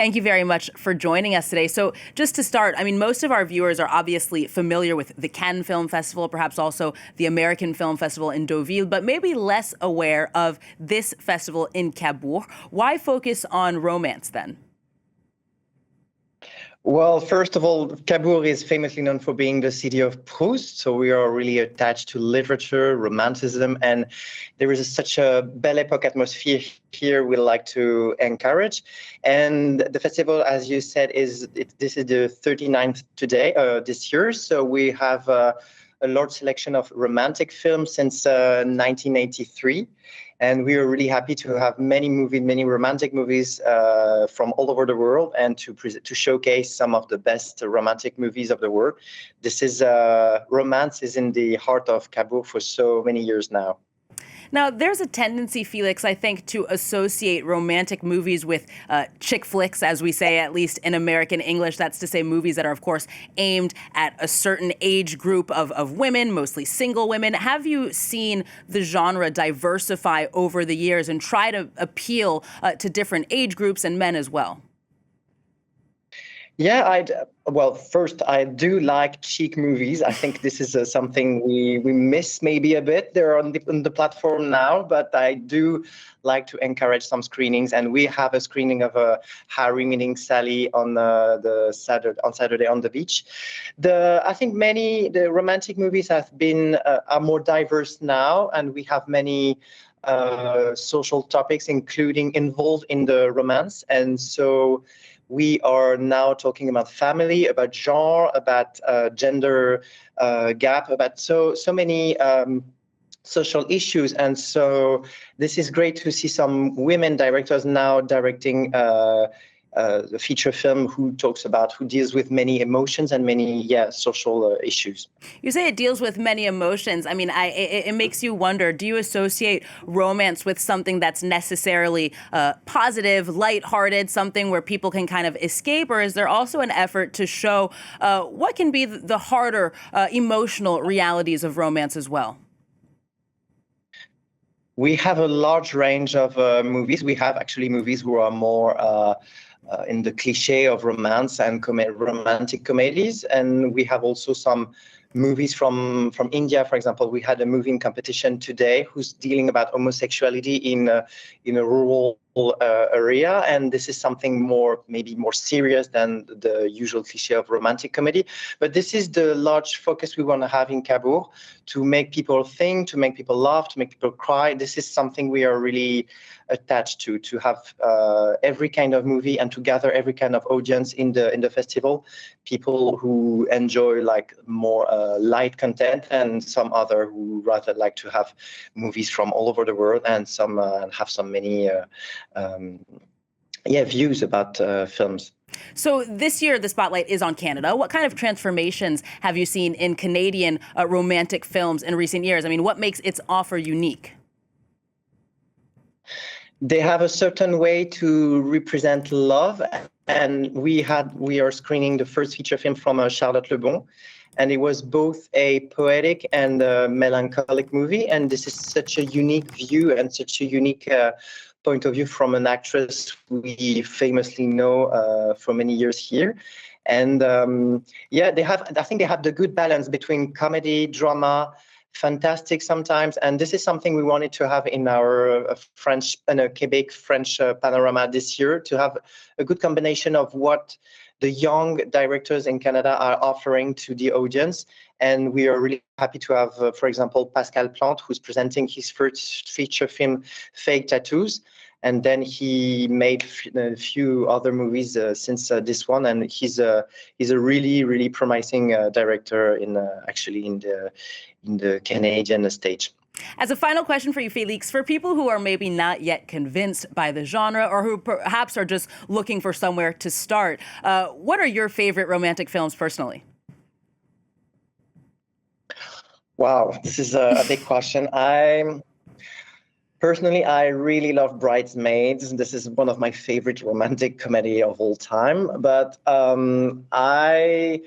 Thank you very much for joining us today. So just to start, I mean, most of our viewers are obviously familiar with the Cannes Film Festival, perhaps also the American Film Festival in Deauville, but maybe less aware of this festival in Cabourg. Why focus on romance then? Well, first of all, Cabourg is famously known for being the city of Proust. So we are really attached to literature, romanticism, and there is such a Belle Époque atmosphere here we like to encourage. And the festival, as you said, this is the 39th today, this year. So we have a large selection of romantic films since 1983. And we are really happy to have many romantic movies from all over the world, and to showcase some of the best romantic movies of the world. This is romance is in the heart of Cabourg for so many years now. Now, there's a tendency, Felix, I think, to associate romantic movies with chick flicks, as we say, at least in American English. That's to say movies that are, of course, aimed at a certain age group of women, mostly single women. Have you seen the genre diversify over the years and try to appeal to different age groups and men as well? Yeah, well, first, I do like chic movies. I think this is something we miss maybe a bit. They're on the platform now, but I do like to encourage some screenings. And we have a screening of Harry meeting Sally on Saturday on the beach. I think the romantic movies have been are more diverse now, and we have many social topics, including involved in the romance, and so. We are now talking about family, about genre, about gender gap, about so many social issues. And so this is great to see some women directors now directing the feature film who deals with many emotions and many social issues. You say it deals with many emotions. I mean, it makes you wonder, do you associate romance with something that's necessarily positive, lighthearted, something where people can kind of escape, or is there also an effort to show what can be the harder emotional realities of romance as well? We have a large range of movies. We have actually movies who are more in the cliche of romance and romantic comedies. And we have also some movies from India, for example. We had a movie in competition today who's dealing about homosexuality in a rural area. And this is something maybe more serious than the usual cliche of romantic comedy. But this is the large focus we want to have in Cabourg, to make people think, to make people laugh, to make people cry. This is something we are really attached to have every kind of movie and to gather every kind of audience in the festival. People who enjoy like more light content, and some other who rather like to have movies from all over the world, and some have many views about films. So this year, the spotlight is on Canada. What kind of transformations have you seen in Canadian romantic films in recent years? I mean, what makes its offer unique? They have a certain way to represent love, and we are screening the first feature film from Charlotte Lebon, and it was both a poetic and a melancholic movie. And this is such a unique view and such a unique point of view from an actress we famously know for many years here. And I think they have the good balance between comedy, drama, fantastic sometimes, and this is something we wanted to have in our Quebec French panorama this year, to have a good combination of what the young directors in Canada are offering to the audience. And we are really happy to have, for example, Pascal Plante, who's presenting his first feature film, Fake Tattoos. And then he made a few other movies since this one, and he's a really promising director in the Canadian stage. As a final question for you, Félix, for people who are maybe not yet convinced by the genre, or who perhaps are just looking for somewhere to start, what are your favorite romantic films personally? Wow, this is a big question. Personally, I really love Bridesmaids. This is one of my favorite romantic comedy of all time. But I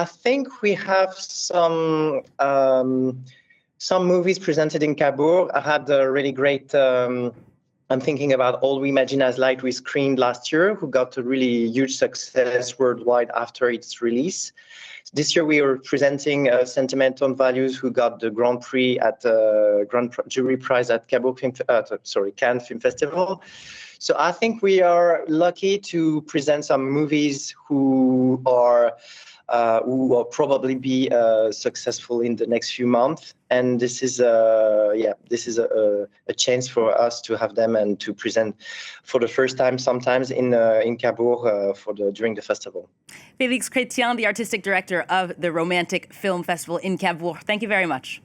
think we have some movies presented in Cabourg. I had a really great I'm thinking about All We Imagine as Light we screened last year, who got a really huge success worldwide after its release. This year we are presenting Sentimental Values, who got the Grand Prix at Jury Prize at Cabourg Cannes Film Festival. So I think we are lucky to present some movies who will probably be successful in the next few months, and this is a chance for us to have them and to present for the first time sometimes in Cabourg during the festival. Félix Chrétien, the artistic director of the Romantic Film Festival in Cabourg. Thank you very much.